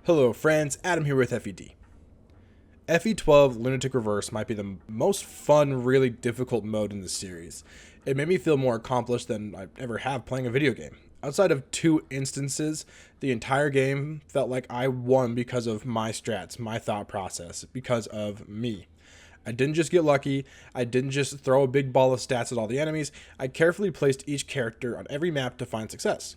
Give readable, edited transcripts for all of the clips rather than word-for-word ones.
Hello friends, Adam here with FED. FE12 Lunatic Reverse might be the most fun, really difficult mode in the series. It made me feel more accomplished than I ever have playing a video game. Outside of 2 instances, the entire game felt like I won because of my strats, my thought process, because of me. I didn't just get lucky, I didn't just throw a big ball of stats at all the enemies, I carefully placed each character on every map to find success.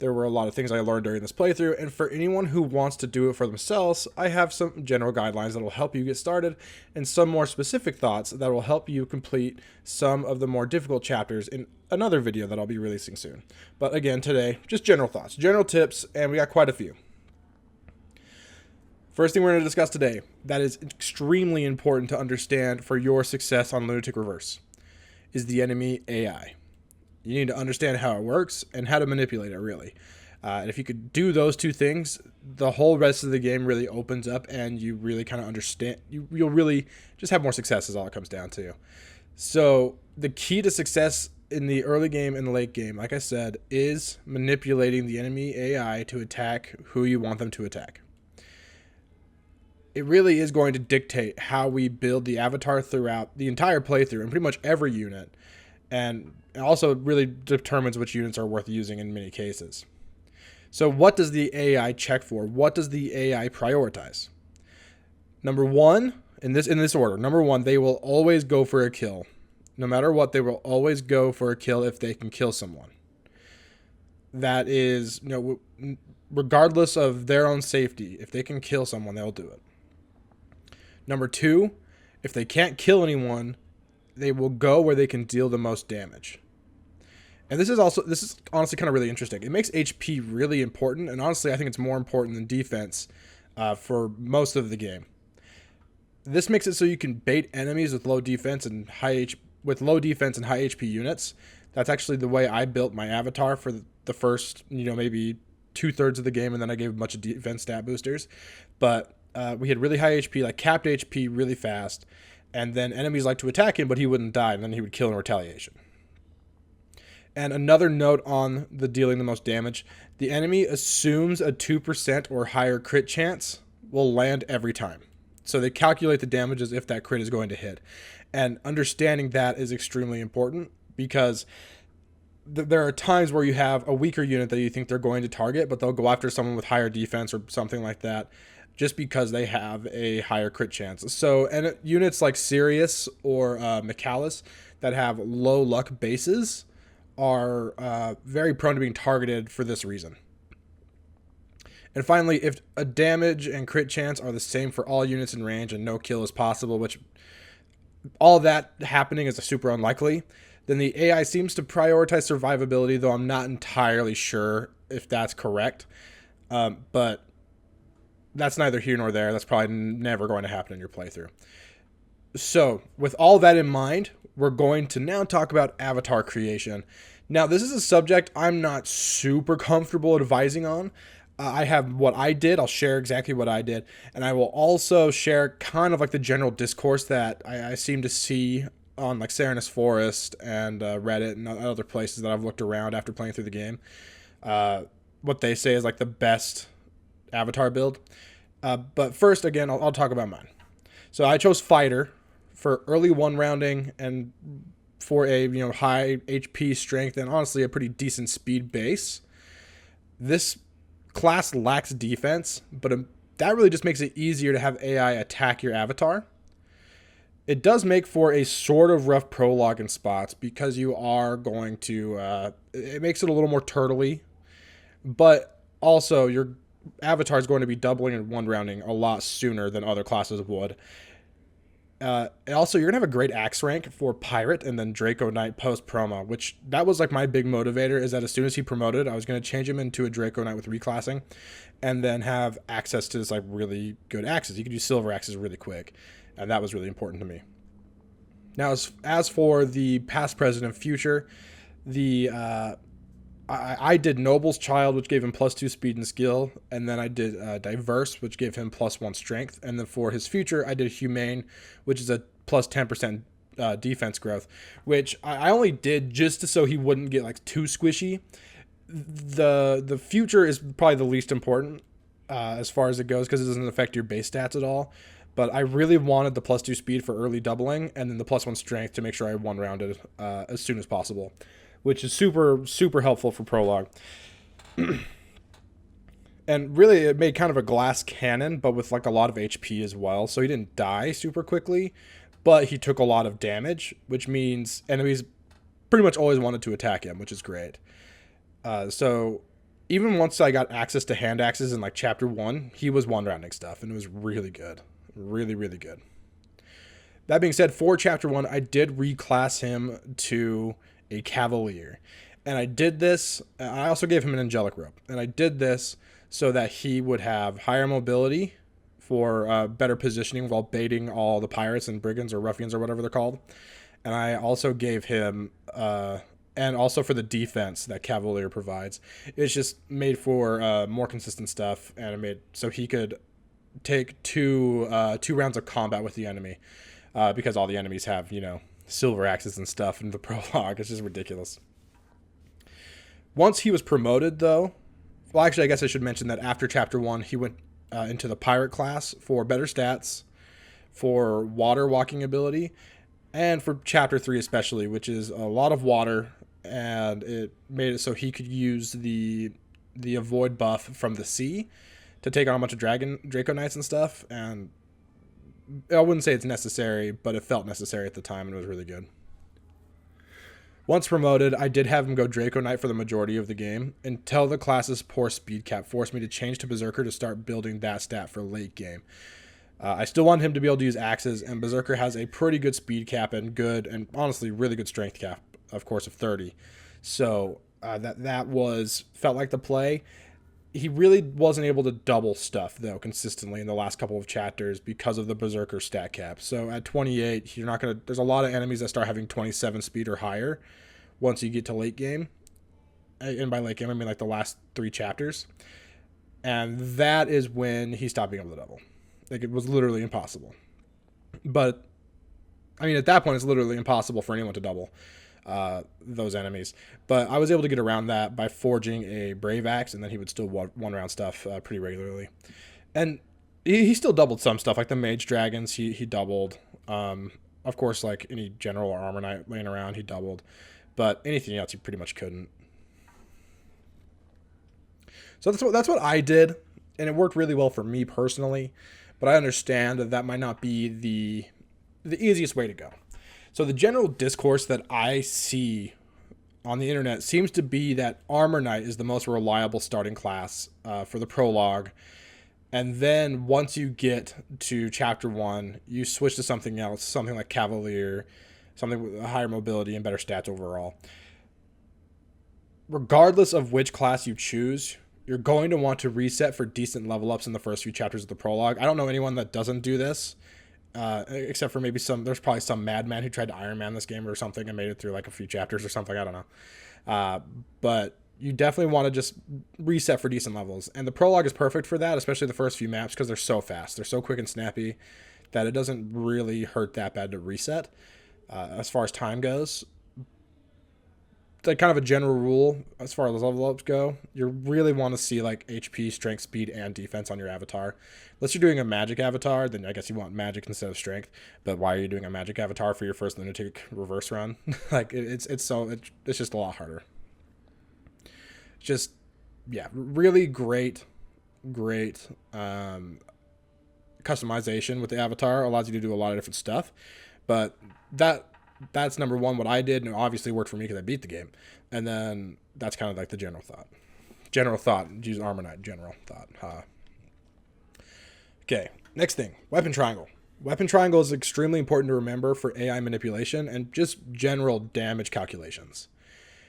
There were a lot of things I learned during this playthrough, and for anyone who wants to do it for themselves, I have some general guidelines that will help you get started, and some more specific thoughts that will help you complete some of the more difficult chapters in another video that I'll be releasing soon. But again, today, just general thoughts, general tips, and we got quite a few. First thing we're going to discuss today, that is extremely important to understand for your success on Lunatic Reverse, is the enemy AI. You need to understand how it works and how to manipulate it, really. And if you could do those two things, the whole rest of the game really opens up and you really kind of understand. You'll really just have more success is all it comes down to. So the key to success in the early game and the late game, like I said, is manipulating the enemy AI to attack who you want them to attack. It really is going to dictate how we build the avatar throughout the entire playthrough and pretty much every unit. And also really determines which units are worth using in many cases. So what does the AI check for? What does the AI prioritize? Number one, in this order, number one, they will always go for a kill. No matter what, they will always go for a kill if they can kill someone. That is, regardless of their own safety, if they can kill someone, they'll do it. Number two, if they can't kill anyone, they will go where they can deal the most damage. And this is honestly kind of really interesting. It makes HP really important, and honestly, I think it's more important than defense for most of the game. This makes it so you can bait enemies with low defense and high HP units. That's actually the way I built my avatar for the first, maybe 2/3 of the game, and then I gave a bunch of defense stat boosters. But we had really high HP, like capped HP really fast. And then enemies like to attack him, but he wouldn't die, and then he would kill in retaliation. And another note on the dealing the most damage, the enemy assumes a 2% or higher crit chance will land every time. So they calculate the damage as if that crit is going to hit. And understanding that is extremely important because there are times where you have a weaker unit that you think they're going to target, but they'll go after someone with higher defense or something like that, just because they have a higher crit chance. So, and units like Sirius or Michalis that have low luck bases are very prone to being targeted for this reason. And finally, if a damage and crit chance are the same for all units in range and no kill is possible, which all that happening is super unlikely, then the AI seems to prioritize survivability, though I'm not entirely sure if that's correct. But that's neither here nor there. That's probably never going to happen in your playthrough. So, with all that in mind, we're going to now talk about avatar creation. Now, this is a subject I'm not super comfortable advising on. I have what I did. I'll share exactly what I did. And I will also share kind of like the general discourse that I seem to see on like Serenus Forest and Reddit and other places that I've looked around after playing through the game. What they say is like the best avatar build. But first, again, I'll talk about mine. So I chose Fighter for early one rounding and for a high HP strength and honestly a pretty decent speed base. This class lacks defense, but that really just makes it easier to have AI attack your avatar. It does make for a sort of rough prologue in spots because you are going to... it makes it a little more turtley, but also your avatar is going to be doubling in one rounding a lot sooner than other classes would. Also, you're going to have a great axe rank for Pirate and then Draco Knight post-promo, which that was like my big motivator, is that as soon as he promoted, I was going to change him into a Draco Knight with reclassing and then have access to this like really good axes. You could use silver axes really quick, and that was really important to me. Now, as for the past, present, and future, I did Noble's Child, which gave him +2 speed and skill, and then I did Diverse, which gave him +1 strength, and then for his future, I did Humane, which is a +10% defense growth, which I only did just so he wouldn't get like too squishy. The future is probably the least important. as far as it goes because it doesn't affect your base stats at all. But I really wanted the +2 speed for early doubling and then the +1 strength to make sure I one-rounded as soon as possible, which is super, super helpful for Prologue. And really, it made kind of a glass cannon, but with like a lot of HP as well. So he didn't die super quickly, but he took a lot of damage, which means enemies pretty much always wanted to attack him, which is great. So even once I got access to hand axes in like chapter 1, he was one-rounding stuff, and it was really good. Really, really good. That being said, for chapter 1, I did reclass him to a Cavalier. And I did this, I also gave him an Angelic Rope. And I did this so that he would have higher mobility for better positioning while baiting all the pirates and brigands or ruffians or whatever they're called. And I also gave him, and also for the defense that Cavalier provides. It's just made for more consistent stuff, and it made so he could take two rounds of combat with the enemy, because all the enemies have, silver axes and stuff in the prologue. It's just ridiculous. Once he was promoted, though, well, actually, I guess I should mention that after chapter 1, he went into the pirate class for better stats, for water walking ability, and for chapter 3 especially, which is a lot of water, and it made it so he could use the avoid buff from the sea to take on a bunch of Draco Knights and stuff. And I wouldn't say it's necessary, but it felt necessary at the time, and it was really good. Once promoted, I did have him go Draco Knight for the majority of the game, until the class's poor speed cap forced me to change to Berserker to start building that stat for late game. I still want him to be able to use axes, and Berserker has a pretty good speed cap and good, and honestly, really good strength cap, of course, of 30. So that felt like the play. He really wasn't able to double stuff, though, consistently in the last couple of chapters because of the Berserker stat cap. So at 28, you're not going to... There's a lot of enemies that start having 27 speed or higher once you get to late game. And by late game, I mean like the last 3 chapters. And that is when he stopped being able to double. Like, it was literally impossible. But, I mean, at that point, it's literally impossible for anyone to double those enemies. But I was able to get around that by forging a Brave Axe, and then he would still one-round stuff pretty regularly. And he still doubled some stuff, like the Mage Dragons, he doubled. Of course, like any General or Armor Knight laying around, he doubled. But anything else, he pretty much couldn't. So that's what I did, and it worked really well for me personally. But I understand that might not be the easiest way to go. So the general discourse that I see on the internet seems to be that Armor Knight is the most reliable starting class for the prologue. And then once you get to chapter 1, you switch to something else, something like Cavalier, something with a higher mobility and better stats overall. Regardless of which class you choose, you're going to want to reset for decent level ups in the first few chapters of the prologue. I don't know anyone that doesn't do this. Except for maybe there's probably some madman who tried to Iron Man this game or something and made it through like a few chapters or something. I don't know. But you definitely want to just reset for decent levels. And the prologue is perfect for that, especially the first few maps, because they're so fast. They're so quick and snappy that it doesn't really hurt that bad to reset as far as time goes. Like kind of a general rule as far as level ups go, you really want to see like HP, strength, speed, and defense on your avatar. Unless you're doing a magic avatar, then I guess you want magic instead of strength. But why are you doing a magic avatar for your first Lunatic reverse run? Like it's just a lot harder. Just really great customization with the avatar. Allows you to do a lot of different stuff, but that's number one, what I did, and it obviously worked for me because I beat the game. And then that's kind of like the general thought. Use Armor Knight, general thought. Okay, next thing, Weapon Triangle. Weapon Triangle is extremely important to remember for AI manipulation and just general damage calculations.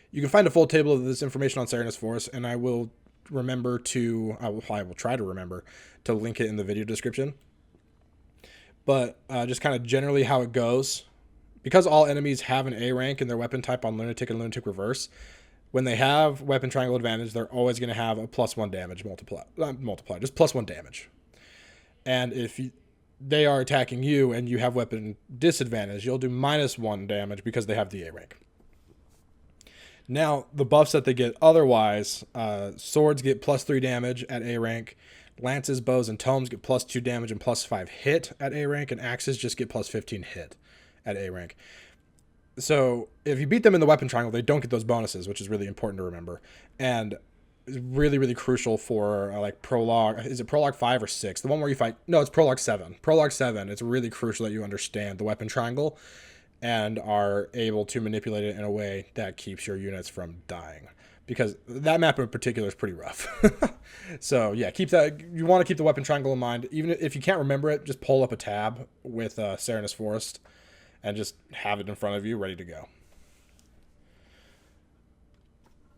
You can find a full table of this information on Serenus Force, and I will try to remember to link it in the video description. But just kind of generally how it goes. Because all enemies have an A rank in their weapon type on Lunatic and Lunatic Reverse, when they have Weapon Triangle advantage, they're always going to have a +1 damage multiplier, just +1 damage. And if they are attacking you and you have weapon disadvantage, you'll do -1 damage because they have the A rank. Now, the buffs that they get otherwise, swords get +3 damage at A rank, Lances, bows, and tomes get +2 damage and +5 hit at A rank, and axes just get +15 hit at A rank. So if you beat them in the weapon triangle, they don't get those bonuses, which is really important to remember. And it's really, really crucial for like prologue. Is it prologue 5 or 6? The one where you fight? No, it's prologue 7. Prologue 7. It's really crucial that you understand the weapon triangle and are able to manipulate it in a way that keeps your units from dying. Because that map in particular is pretty rough. So yeah, keep that. You want to keep the weapon triangle in mind. Even if you can't remember it, just pull up a tab with Serenus Forest and just have it in front of you, ready to go.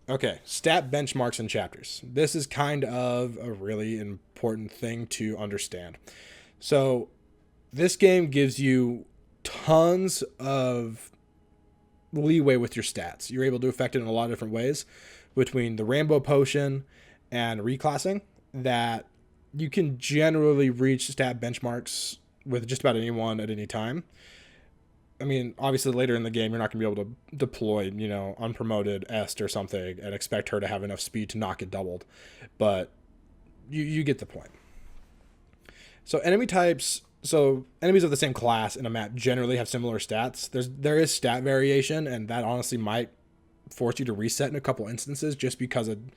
Okay, stat benchmarks and chapters. This is kind of a really important thing to understand. So this game gives you tons of leeway with your stats. You're able to affect it in a lot of different ways between the Rainbow Potion and reclassing, that you can generally reach stat benchmarks with just about anyone at any time. I mean, obviously later in the game, you're not going to be able to deploy, unpromoted Est or something and expect her to have enough speed to not get doubled. But you get the point. So enemies of the same class in a map generally have similar stats. There is stat variation, and that honestly might force you to reset in a couple instances just because an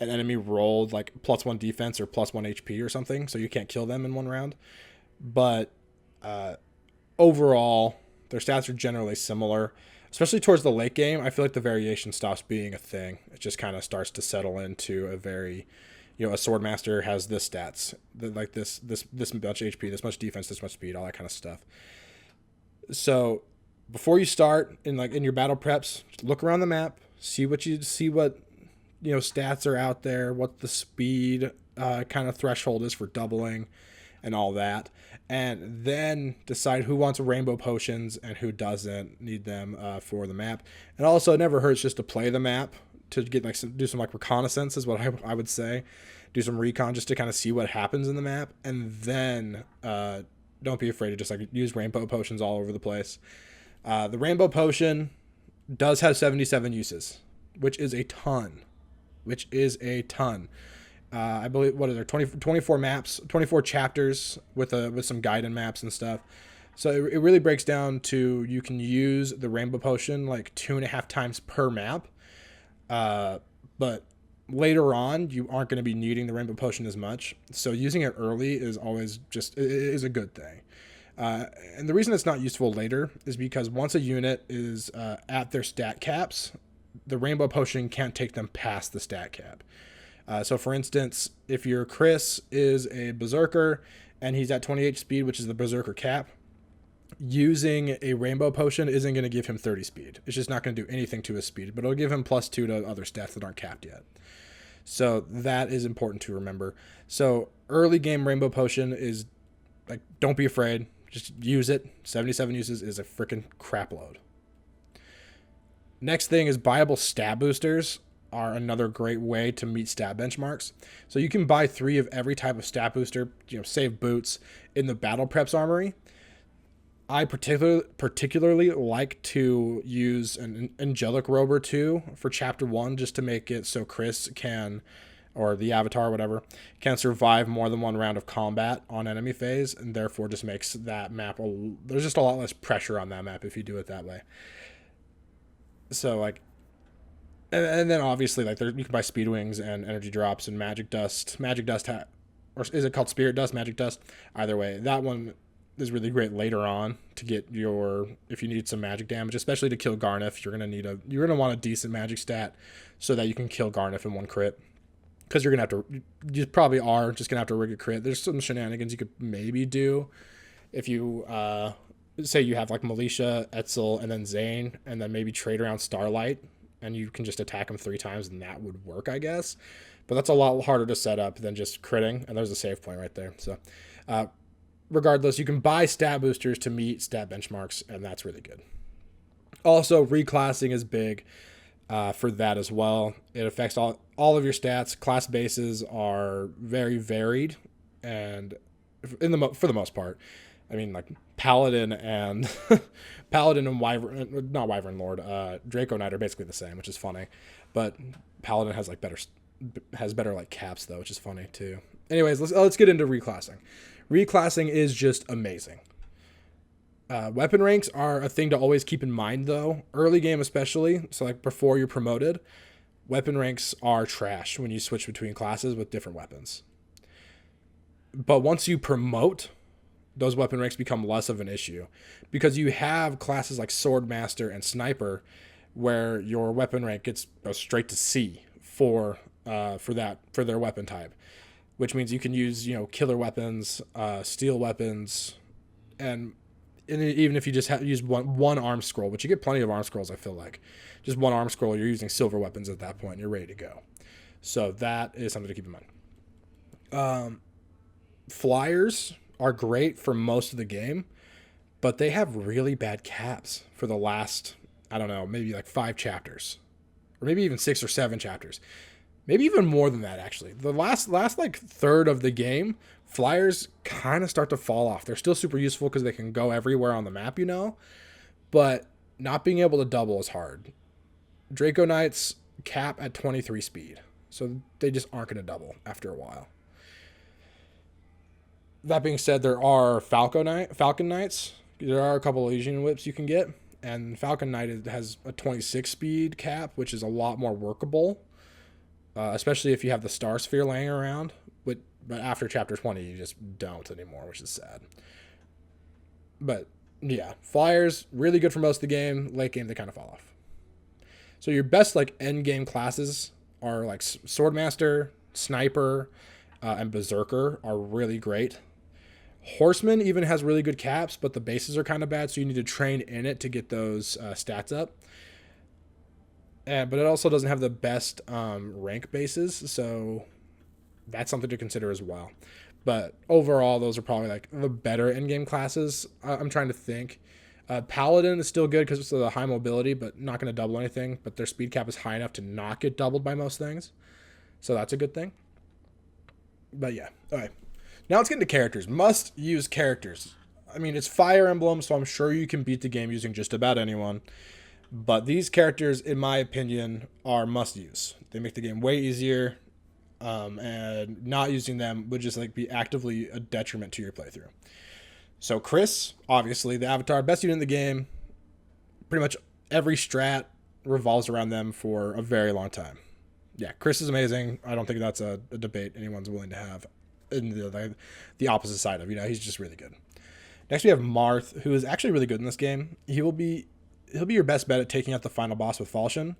enemy rolled like +1 defense or +1 HP or something, so you can't kill them in one round. But overall, their stats are generally similar, especially towards the late game. I feel like the variation stops being a thing. It just kind of starts to settle into a very, a Swordmaster has this stats, like this much HP, this much defense, this much speed, all that kind of stuff. So before you start in your battle preps, just look around the map, see what stats are out there, what the speed kind of threshold is for doubling and all that, and then decide who wants rainbow potions and who doesn't need them for the map. And also, it never hurts just to play the map, to get do some reconnaissance is what I would say. Do some recon just to kind of see what happens in the map, and then don't be afraid to just use rainbow potions all over the place. The rainbow potion does have 77 uses, which is a ton. I believe, what are there, 24 maps, 24 chapters with some guided maps and stuff. So it really breaks down to, you can use the rainbow potion 2.5 times per map. But later on, you aren't going to be needing the rainbow potion as much. So using it early is always is a good thing. And the reason it's not useful later is because once a unit is at their stat caps, the rainbow potion can't take them past the stat cap. So for instance, if your Chris is a berserker and he's at 28 speed, which is the berserker cap, using a rainbow potion isn't going to give him 30 speed. It's just not going to do anything to his speed, but it'll give him +2 to other stats that aren't capped yet. So that is important to remember. So early game rainbow potion is don't be afraid. Just use it. 77 uses is a freaking crap load. Next thing is buyable stat boosters are another great way to meet stat benchmarks. So you can buy 3 of every type of stat booster, save boots, in the battle preps armory. I particularly like to use an angelic robe or 2 for chapter 1, just to make it so Chris can, or the avatar, whatever, can survive more than one round of combat on enemy phase, and therefore just makes that map, there's just a lot less pressure on that map if you do it that way. So and then obviously you can buy speed wings and energy drops and magic dust. Or is it called spirit dust, magic dust? Either way, that one is really great later on to get if you need some magic damage, especially to kill Garneth. You're gonna want a decent magic stat so that you can kill Garneth in one crit. Because you probably are just gonna have to rig a crit. There's some shenanigans you could maybe do if you say you have Militia, Etzel, and then Zane, and then maybe trade around Starlight, and you can just attack him 3 times, and that would work, I guess. But that's a lot harder to set up than just critting, and there's a save point right there. So regardless, you can buy stat boosters to meet stat benchmarks, and that's really good. Also, reclassing is big for that as well. It affects all of your stats. Class bases are very varied, and for the most part, I mean, Paladin and Wyvern, not Wyvern Lord, Draco Knight are basically the same, which is funny. But Paladin has better has better like caps though, which is funny too. Anyways, let's get into reclassing. Reclassing is just amazing. Weapon ranks are a thing to always keep in mind though, early game especially. So like before you're promoted, weapon ranks are trash when you switch between classes with different weapons. But once you promote, those weapon ranks become less of an issue because you have classes like Swordmaster and Sniper where your weapon rank goes straight to C for their weapon type, which means you can use killer weapons, steel weapons, and even if you just use one arm scroll, which you get plenty of arm scrolls, I feel like just one arm scroll, you're using silver weapons at that point, and you're ready to go. So that is something to keep in mind. Flyers are great for most of the game, but they have really bad caps for the last, I don't know, maybe like 5 chapters, or maybe even 6 or 7 chapters, maybe even more than that. Actually, the last like third of the game, flyers kind of start to fall off. They're still super useful because they can go everywhere on the map, but not being able to double is hard. Draco Knights cap at 23 speed, so they just aren't going to double after a while. That being said, there are Falcon Knights. There are a couple of Legion whips you can get, and Falcon Knight has a 26 speed cap, which is a lot more workable, especially if you have the Star Sphere laying around. But after Chapter 20, you just don't anymore, which is sad. But yeah, Flyers, really good for most of the game. Late game, they kind of fall off. So your best like end game classes are like Swordmaster, Sniper, and Berserker are really great. Horseman even has really good caps, but the bases are kind of bad, so you need to train in it to get those stats up. But it also doesn't have the best rank bases, so that's something to consider as well. But overall, those are probably like the better endgame classes. I'm trying to think. Paladin is still good because it's the high mobility, but not going to double anything. But their speed cap is high enough to not get doubled by most things, so that's a good thing. But yeah, all right. Now let's get into characters. Must use characters. I mean, it's Fire Emblem, so I'm sure you can beat the game using just about anyone. But these characters, in my opinion, are must use. They make the game way easier, and not using them would just like be actively a detriment to your playthrough. So Chris, obviously the Avatar, best unit in the game. Pretty much every strat revolves around them for a very long time. Yeah, Chris is amazing. I don't think that's a debate anyone's willing to have. In the opposite side of, he's just really good. Next we have Marth, who is actually really good in this game. He'll be your best bet at taking out the final boss with Falchion.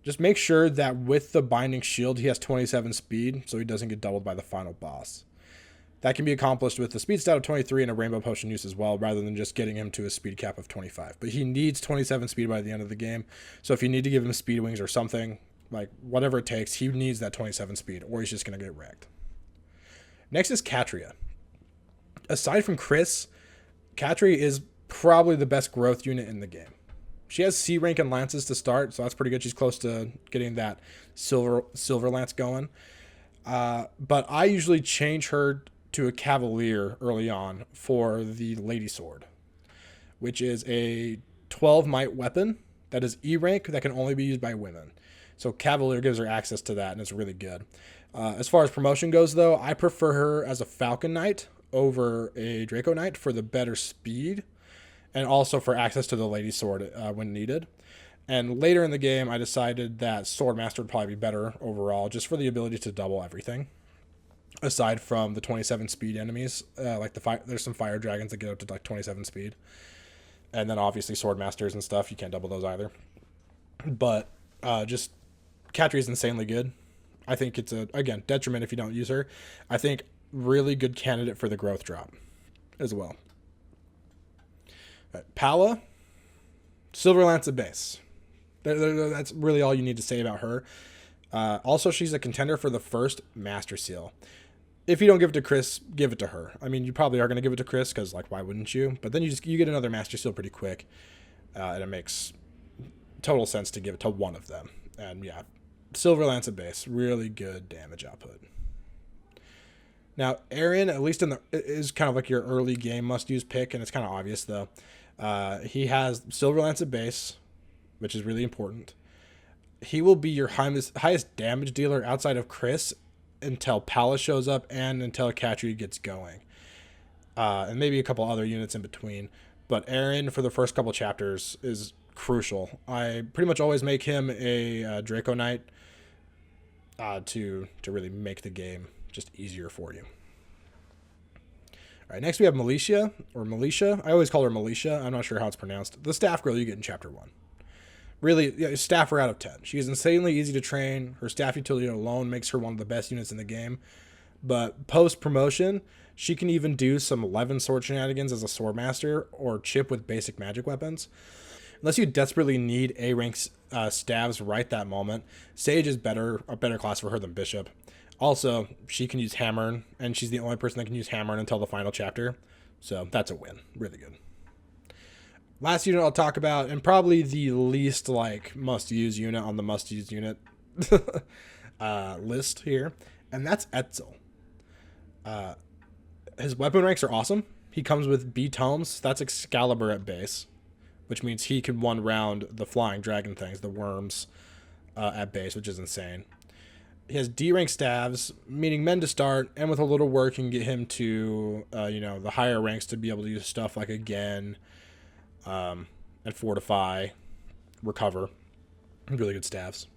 Just make sure that with the Binding Shield, he has 27 speed, so he doesn't get doubled by the final boss. That can be accomplished with the speed stat of 23 and a Rainbow Potion use as well, rather than just getting him to a speed cap of 25. But he needs 27 speed by the end of the game, so if you need to give him speed wings or something, like whatever it takes, he needs that 27 speed, or he's just going to get wrecked. Next is Katria. Aside from Chris, Katria is probably the best growth unit in the game. She has C rank and lances to start, so that's pretty good. She's close to getting that silver lance going. But I usually change her to a Cavalier early on for the Lady Sword, which is a 12 might weapon that is E rank that can only be used by women. So Cavalier gives her access to that, and it's really good. As far as promotion goes, though, I prefer her as a Falcon Knight over a Draco Knight for the better speed and also for access to the Lady Sword when needed. And later in the game, I decided that Swordmaster would probably be better overall just for the ability to double everything. Aside from the 27 speed enemies, there's some fire dragons that get up to like 27 speed. And then obviously Swordmasters and stuff, you can't double those either. But just Katria is insanely good. I think it's again detriment if you don't use her. I think really good candidate for the growth drop as well. Pala, Silver Lance at base. That's really all you need to say about her. Also, she's a contender for the first Master Seal. If you don't give it to Chris, give it to her. I mean, you probably are going to give it to Chris because, like, why wouldn't you? But then you get another Master Seal pretty quick, and it makes total sense to give it to one of them. And yeah, Silver Lance at base, really good damage output. Now, Aaron, at least is kind of like your early game must-use pick, and it's kind of obvious though. He has Silver Lance at base, which is really important. He will be your highest damage dealer outside of Chris until Palace shows up and until Katri gets going. And maybe a couple other units in between. But Aaron, for the first couple chapters, is crucial. I pretty much always make him a Draco Knight to really make the game just easier for you. All right, next we have Militia, or Militia. I always call her Militia. I'm not sure how it's pronounced. The staff girl you get in Chapter 1. Really, yeah, staff her out of 10. She is insanely easy to train. Her staff utility alone makes her one of the best units in the game. But post-promotion, she can even do some 11 sword shenanigans as a sword master or chip with basic magic weapons. Unless you desperately need A-rank staves right that moment, Sage is a better class for her than Bishop. Also, she can use Hammern, and she's the only person that can use Hammern until the final chapter. So that's a win. Really good. Last unit I'll talk about, and probably the least must-use unit on the must-use unit list here, and that's Etzel. His weapon ranks are awesome. He comes with B tomes. That's Excalibur at base, which means he can one-round the flying dragon things, the worms, at base, which is insane. He has D-rank staves, meaning men to start, and with a little work you can get him to, the higher ranks to be able to use stuff like Again, and Fortify, Recover. Really good staves.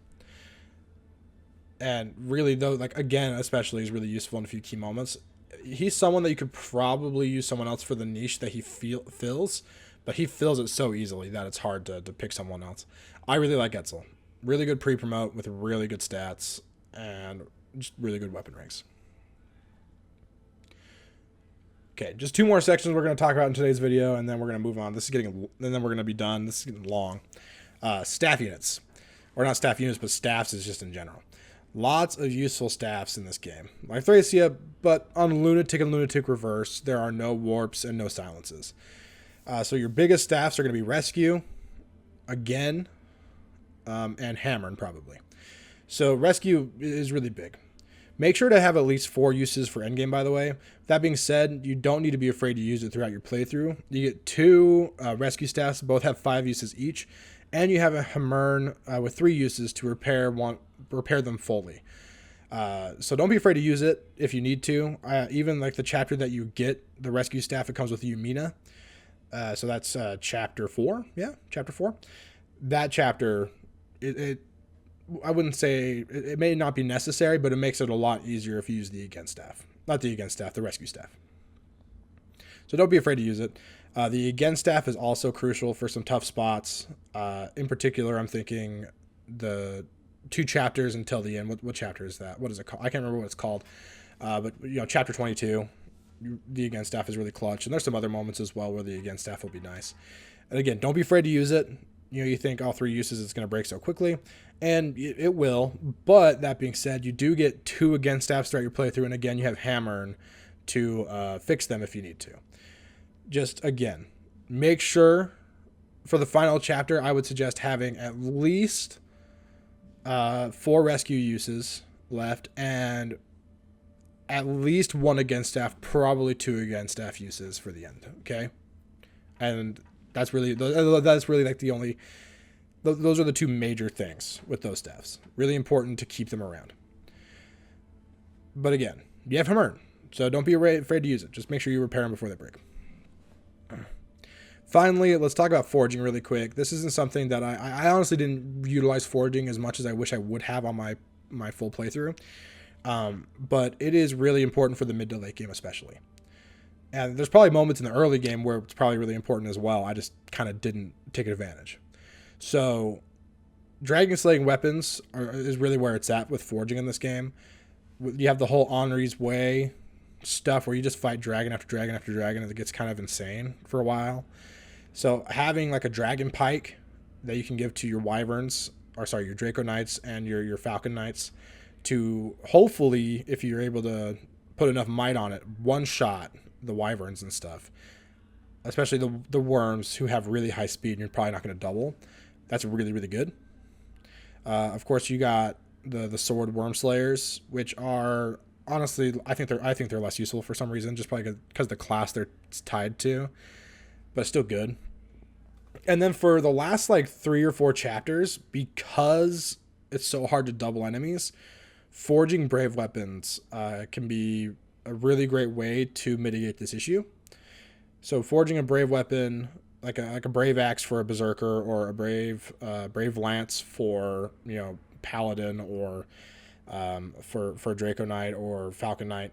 And really, though, Again especially is really useful in a few key moments. He's someone that you could probably use someone else for the niche that he fills, but he fills it so easily that it's hard to pick someone else. I really like Etzel. Really good pre-promote with really good stats and just really good weapon ranks. Okay, just 2 more sections we're going to talk about in today's video, and then we're going to move on. And then we're going to be done. This is getting long. Staff units. Or not staff units, but staffs is just in general. Lots of useful staffs in this game. Like Thracia, but on Lunatic and Lunatic Reverse, there are no warps and no silences. So your biggest staffs are going to be Rescue, Again, and Hammering probably. So Rescue is really big. Make sure to have at least 4 uses for endgame, by the way. That being said, you don't need to be afraid to use it throughout your playthrough. You get 2 rescue staffs, both have 5 uses each, and you have a Hammern with 3 uses to repair them fully. So don't be afraid to use it if you need to. Even like the chapter that you get the rescue staff, it comes with Yumina. So that's chapter 4. Yeah, chapter 4. That chapter, I wouldn't say it may not be necessary, but it makes it a lot easier if you use the Again staff. Not the Again staff, the rescue staff. So don't be afraid to use it. The Again staff is also crucial for some tough spots. In particular, I'm thinking the 2 chapters until the end. What chapter is that? What is it called? I can't remember what it's called. But chapter 22, the Again staff is really clutch. And there's some other moments as well where the Again staff will be nice. And again, don't be afraid to use it. You think all 3 uses it's going to break so quickly, and it will. But that being said, you do get 2 Again staffs throughout your playthrough, and again, you have Hammern to fix them if you need to. Just again, make sure for the final chapter, I would suggest having at least 4 rescue uses left, and at least 1 Again staff, probably 2 Again staff uses for the end. Okay, and that's really like the only. Those are the 2 major things with those staffs. Really important to keep them around. But again, you have Hammern, so don't be afraid to use it. Just make sure you repair them before they break. Finally, let's talk about foraging really quick. This isn't something that I honestly didn't utilize foraging as much as I wish I would have on my full playthrough. But it is really important for the mid to late game especially. And there's probably moments in the early game where it's probably really important as well. I just kind of didn't take advantage. So dragon slaying weapons is really where it's at with foraging in this game. You have the whole Henri's Way stuff where you just fight dragon after dragon after dragon, and it gets kind of insane for a while. So having like a dragon pike that you can give to your wyverns, your Draco Knights and your Falcon Knights, to hopefully, if you're able to put enough might on it, one-shot the wyverns and stuff, especially the worms who have really high speed and you're probably not going to double. That's really, really good. Of course, you got the sword worm slayers, which are honestly, I think they're less useful for some reason, just probably because the class they're tied to, but still good. And then for the last 3 or 4 chapters, because it's so hard to double enemies, forging brave weapons can be a really great way to mitigate this issue. So forging a brave weapon, like a brave axe for a berserker, or a brave lance for paladin, or for Draco Knight or Falcon Knight,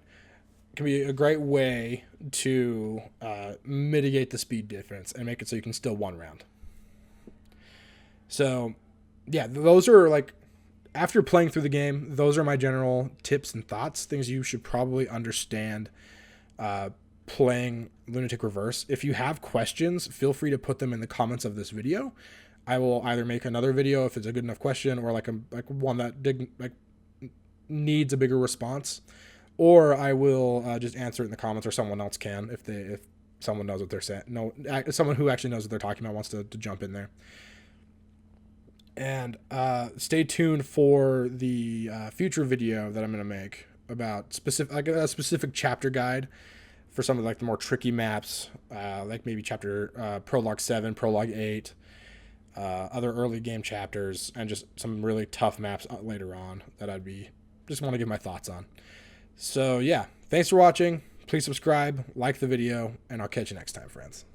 can be a great way to mitigate the speed difference and make it so you can still one round. So, yeah, those are like, after playing through the game, those are my general tips and thoughts, things you should probably understand playing Lunatic Reverse. If you have questions, feel free to put them in the comments of this video. I will either make another video if it's a good enough question, or like one that needs a bigger response, or I will just answer it in the comments, or someone else can if someone knows what they're saying. No, someone who actually knows what they're talking about wants to jump in there. And stay tuned for the future video that I'm going to make about a specific chapter guide for some of like the more tricky maps, like maybe Prologue 7, Prologue 8, other early game chapters, and just some really tough maps later on that just want to give my thoughts on. So yeah, thanks for watching. Please subscribe, like the video, and I'll catch you next time, friends.